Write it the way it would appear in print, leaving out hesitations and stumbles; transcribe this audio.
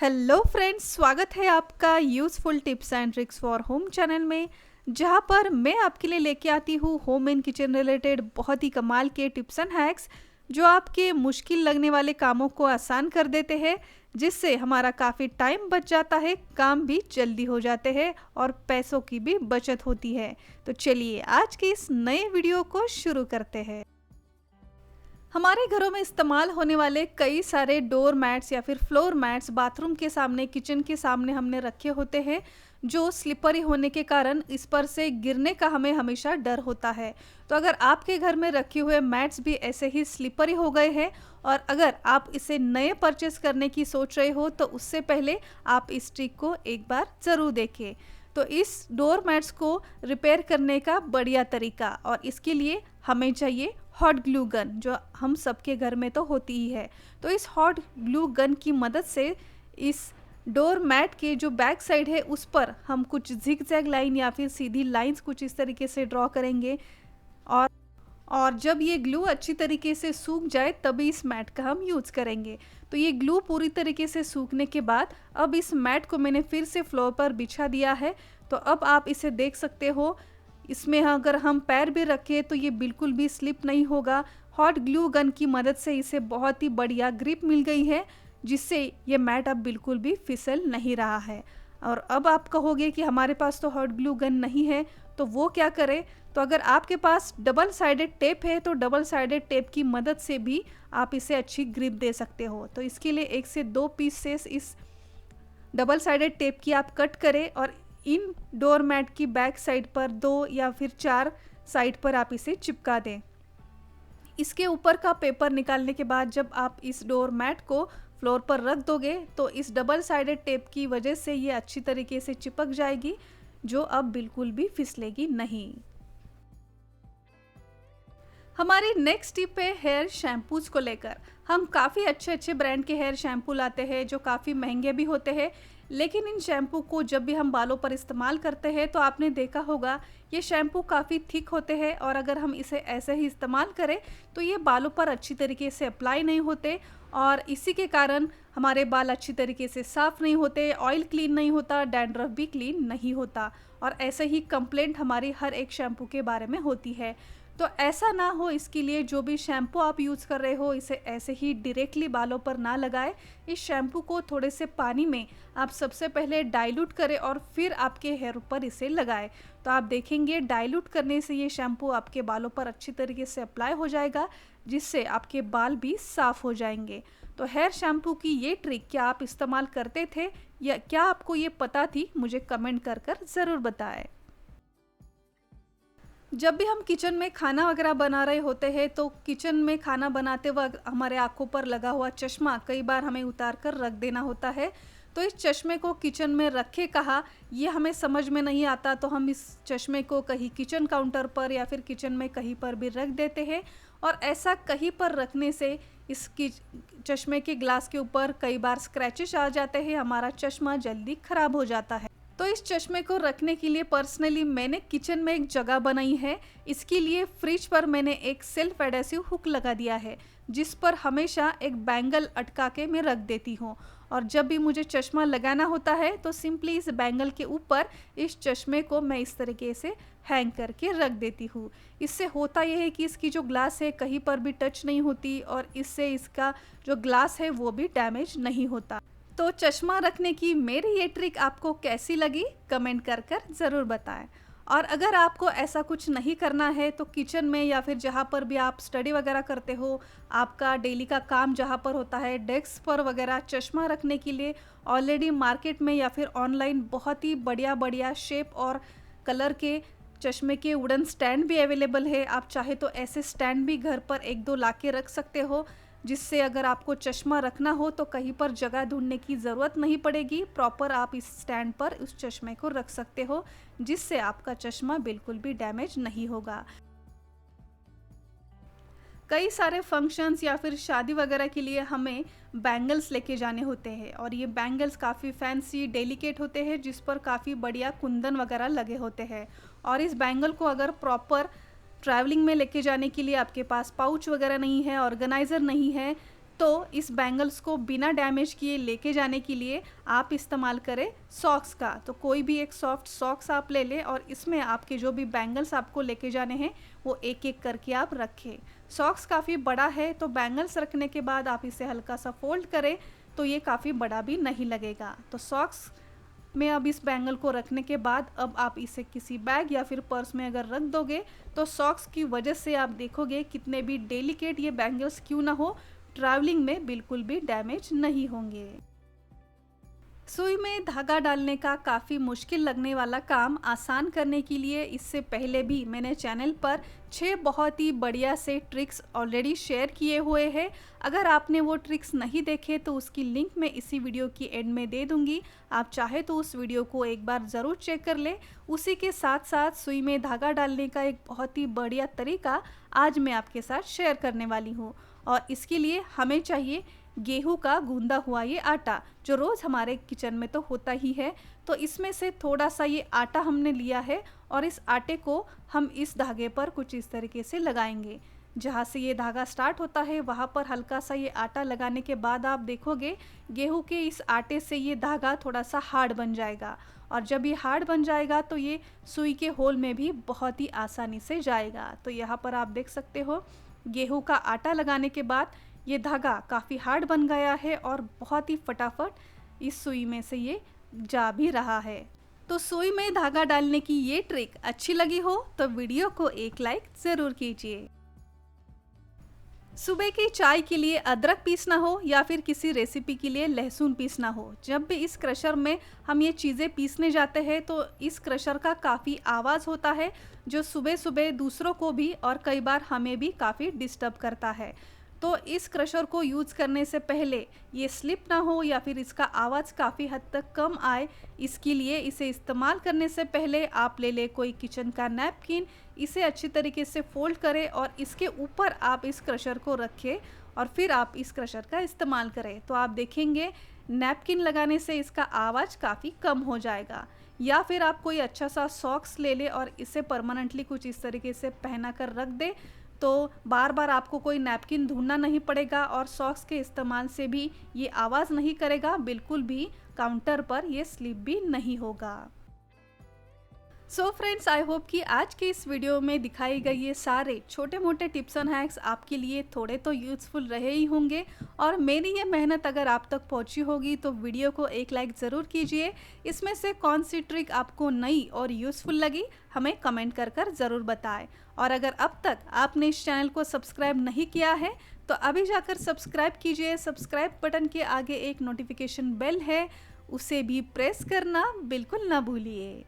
Hello friends, स्वागत है आपका useful tips and tricks for home channel में, जहां पर मैं आपके लिए लेके आती हूँ होम एंड किचन रिलेटेड बहुत ही कमाल के टिप्स एंड हैक्स जो आपके मुश्किल लगने वाले कामों को आसान कर देते हैं, जिससे हमारा काफ़ी टाइम बच जाता है, काम भी जल्दी हो जाते हैं और पैसों की भी बचत होती है। तो चलिए आज के इस नए वीडियो को शुरू करते हैं। हमारे घरों में इस्तेमाल होने वाले कई सारे डोर मैट्स या फिर फ्लोर मैट्स बाथरूम के सामने, किचन के सामने हमने रखे होते हैं, जो स्लिपरी होने के कारण इस पर से गिरने का हमें हमेशा डर होता है। तो अगर आपके घर में रखे हुए मैट्स भी ऐसे ही स्लिपरी हो गए हैं और अगर आप इसे नए परचेस करने की सोच रहे हो, तो उससे पहले आप इस ट्रिक को एक बार ज़रूर देखें। तो इस डोर मैट्स को रिपेयर करने का बढ़िया तरीका, और इसके लिए हमें चाहिए हॉट ग्लू गन, जो हम सबके घर में तो होती ही है। तो इस हॉट ग्लू गन की मदद से इस डोर मैट के जो बैक साइड है उस पर हम कुछ जिगजैग लाइन या फिर सीधी लाइंस कुछ इस तरीके से ड्रॉ करेंगे, और जब ये ग्लू अच्छी तरीके से सूख जाए तभी इस मैट का हम यूज़ करेंगे। तो ये ग्लू पूरी तरीके से सूखने के बाद अब इस मैट को मैंने फिर से फ्लोर पर बिछा दिया है। तो अब आप इसे देख सकते हो, इसमें अगर हम पैर भी रखें तो ये बिल्कुल भी स्लिप नहीं होगा। हॉट ग्लू गन की मदद से इसे बहुत ही बढ़िया ग्रिप मिल गई है, जिससे ये मैट अब बिल्कुल भी फिसल नहीं रहा है। और अब आप कहोगे कि हमारे पास तो हॉट ग्लू गन नहीं है, तो वो क्या करें? तो अगर आपके पास डबल साइडेड टेप है तो डबल साइडेड टेप की मदद से भी आप इसे अच्छी ग्रिप दे सकते हो। तो इसके लिए 1 से 2 पीसेस इस डबल साइडेड टेप की आप कट करें और इन डोर मैट की बैक साइड पर 2 या फिर 4 साइड पर आप इसे चिपका दें। इसके ऊपर का पेपर निकालने के बाद जब आप इस डोर मैट को फ्लोर पर रख दोगे तो इस डबल साइडेड टेप की वजह से ये अच्छी तरीके से चिपक जाएगी, जो अब बिल्कुल भी फिसलेगी नहीं। हमारी नेक्स्ट टिप है हेयर शैम्पूज को लेकर। हम काफ़ी अच्छे अच्छे ब्रांड के हेयर शैम्पू लाते हैं जो काफ़ी महंगे भी होते हैं, लेकिन इन शैम्पू को जब भी हम बालों पर इस्तेमाल करते हैं तो आपने देखा होगा ये शैम्पू काफ़ी थिक होते हैं, और अगर हम इसे ऐसे ही इस्तेमाल करें तो ये बालों पर अच्छी तरीके से अप्लाई नहीं होते, और इसी के कारण हमारे बाल अच्छी तरीके से साफ़ नहीं होते, ऑयल क्लीन नहीं होता, डैंड्रफ भी क्लीन नहीं होता, और ऐसे ही कंप्लेंट हमारी हर एक शैम्पू के बारे में होती है। तो ऐसा ना हो, इसके लिए जो भी शैम्पू आप यूज़ कर रहे हो इसे ऐसे ही डायरेक्टली बालों पर ना लगाएं। इस शैम्पू को थोड़े से पानी में आप सबसे पहले डाइल्यूट करें और फिर आपके हेयर पर इसे लगाएं। तो आप देखेंगे डाइल्यूट करने से ये शैम्पू आपके बालों पर अच्छी तरीके से अप्लाई हो जाएगा, जिससे आपके बाल भी साफ़ हो जाएंगे। तो हेयर शैम्पू की ये ट्रिक क्या आप इस्तेमाल करते थे या क्या आपको ये पता थी? मुझे कमेंट कर ज़रूर बताएं। जब भी हम किचन में खाना वगैरह बना रहे होते हैं तो किचन में खाना बनाते वक्त हमारे आंखों पर लगा हुआ चश्मा कई बार हमें उतार कर रख देना होता है। तो इस चश्मे को किचन में रखे कहाँ, ये हमें समझ में नहीं आता, तो हम इस चश्मे को कहीं किचन काउंटर पर या फिर किचन में कहीं पर भी रख देते हैं, और ऐसा कहीं पर रखने से इस चश्मे के ग्लास के ऊपर कई बार स्क्रैचेस आ जाते हैं, हमारा चश्मा जल्दी ख़राब हो जाता है। तो इस चश्मे को रखने के लिए पर्सनली मैंने किचन में एक जगह बनाई है। इसके लिए फ्रिज पर मैंने एक सेल्फ एडेसिव हुक लगा दिया है, जिस पर हमेशा एक बैंगल अटका के मैं रख देती हूँ, और जब भी मुझे चश्मा लगाना होता है तो सिंपली इस बैंगल के ऊपर इस चश्मे को मैं इस तरीके से हैंग करके रख देती हूँ। इससे होता यह है कि इसकी जो ग्लास है कहीं पर भी टच नहीं होती, और इससे इसका जो ग्लास है वो भी डैमेज नहीं होता। तो चश्मा रखने की मेरी ये ट्रिक आपको कैसी लगी, कमेंट कर ज़रूर बताएं। और अगर आपको ऐसा कुछ नहीं करना है तो किचन में या फिर जहाँ पर भी आप स्टडी वगैरह करते हो, आपका डेली का काम जहाँ पर होता है, डेस्क पर वगैरह चश्मा रखने के लिए ऑलरेडी मार्केट में या फिर ऑनलाइन बहुत ही बढ़िया बढ़िया शेप और कलर के चश्मे के वुडन स्टैंड भी अवेलेबल है। आप चाहे तो ऐसे स्टैंड भी घर पर 1-2 ला के रख सकते हो, जिससे अगर आपको चश्मा रखना हो तो कहीं पर जगह ढूंढने की ज़रूरत नहीं पड़ेगी। प्रॉपर आप इस स्टैंड पर उस चश्मे को रख सकते हो, जिससे आपका चश्मा बिल्कुल भी डैमेज नहीं होगा। कई सारे फंक्शंस या फिर शादी वगैरह के लिए हमें बैंगल्स लेके जाने होते हैं, और ये बैंगल्स काफ़ी फैंसी डेलिकेट होते हैं, जिस पर काफ़ी बढ़िया कुंदन वगैरह लगे होते हैं। और इस बैंगल को अगर प्रॉपर ट्रैवलिंग में लेके जाने के लिए आपके पास पाउच वगैरह नहीं है, ऑर्गेनाइज़र नहीं है, तो इस बैंगल्स को बिना डैमेज किए लेके जाने के लिए आप इस्तेमाल करें सॉक्स का। तो कोई भी एक सॉफ्ट सॉक्स आप ले लें और इसमें आपके जो भी बैंगल्स आपको लेके जाने हैं वो एक एक करके आप रखें। सॉक्स काफ़ी बड़ा है तो बैंगल्स रखने के बाद आप इसे हल्का सा फोल्ड करें तो ये काफ़ी बड़ा भी नहीं लगेगा। तो सॉक्स में अब इस बैंगल को रखने के बाद अब आप इसे किसी बैग या फिर पर्स में अगर रख दोगे तो सॉक्स की वजह से आप देखोगे कितने भी डेलिकेट ये बैंगल्स क्यों ना हो, ट्रैवलिंग में बिल्कुल भी डैमेज नहीं होंगे। सुई में धागा डालने का काफ़ी मुश्किल लगने वाला काम आसान करने के लिए इससे पहले भी मैंने चैनल पर 6 बहुत ही बढ़िया से ट्रिक्स ऑलरेडी शेयर किए हुए हैं। अगर आपने वो ट्रिक्स नहीं देखे तो उसकी लिंक मैं इसी वीडियो की एंड में दे दूंगी, आप चाहे तो उस वीडियो को एक बार ज़रूर चेक कर ले। उसी के साथ साथ सुई में धागा डालने का एक बहुत ही बढ़िया तरीका आज मैं आपके साथ शेयर करने वाली हूँ। और इसके लिए हमें चाहिए गेहूं का गूंदा हुआ ये आटा, जो रोज़ हमारे किचन में तो होता ही है। तो इसमें से थोड़ा सा ये आटा हमने लिया है और इस आटे को हम इस धागे पर कुछ इस तरीके से लगाएंगे। जहाँ से ये धागा स्टार्ट होता है वहाँ पर हल्का सा ये आटा लगाने के बाद आप देखोगे गेहूं के इस आटे से ये धागा थोड़ा सा हार्ड बन जाएगा। और जब ये हार्ड बन जाएगा तो ये सुई के होल में भी बहुत ही आसानी से जाएगा। तो यहाँ पर आप देख सकते हो गेहूं का आटा लगाने के बाद ये धागा काफ़ी हार्ड बन गया है और बहुत ही फटाफट इस सुई में से ये जा भी रहा है। तो सुई में धागा डालने की ये ट्रिक अच्छी लगी हो तो वीडियो को एक लाइक ज़रूर कीजिए। सुबह की चाय के लिए अदरक पीसना हो या फिर किसी रेसिपी के लिए लहसुन पीसना हो, जब भी इस क्रशर में हम ये चीज़ें पीसने जाते हैं तो इस क्रशर का काफ़ी आवाज़ होता है जो सुबह सुबह दूसरों को भी और कई बार हमें भी काफ़ी डिस्टर्ब करता है। तो इस क्रशर को यूज़ करने से पहले ये स्लिप ना हो या फिर इसका आवाज़ काफ़ी हद तक कम आए, इसके लिए इसे इस्तेमाल करने से पहले आप ले लें कोई किचन का नैपकिन, इसे अच्छी तरीके से फोल्ड करें और इसके ऊपर आप इस क्रशर को रखें और फिर आप इस क्रशर का इस्तेमाल करें। तो आप देखेंगे नैपकिन लगाने से इसका आवाज़ काफ़ी कम हो जाएगा। या फिर आप कोई अच्छा सा सॉक्स ले लें और इसे परमानेंटली कुछ इस तरीके से पहना कर रख दें, तो बार बार आपको कोई नैपकिन ढूंढना नहीं पड़ेगा और सॉक्स के इस्तेमाल से भी ये आवाज़ नहीं करेगा, बिल्कुल भी काउंटर पर ये स्लिप भी नहीं होगा। सो फ्रेंड्स, आई होप कि आज के इस वीडियो में दिखाई गई ये सारे छोटे मोटे टिप्स एंड हैक्स आपके लिए थोड़े तो यूज़फुल रहे ही होंगे। और मेरी ये मेहनत अगर आप तक पहुंची होगी तो वीडियो को एक लाइक ज़रूर कीजिए। इसमें से कौन सी ट्रिक आपको नई और यूज़फुल लगी हमें कमेंट कर ज़रूर बताएं। और अगर अब तक आपने इस चैनल को सब्सक्राइब नहीं किया है तो अभी जाकर सब्सक्राइब कीजिए। सब्सक्राइब बटन के आगे एक नोटिफिकेशन बेल है, उसे भी प्रेस करना बिल्कुल ना भूलिए।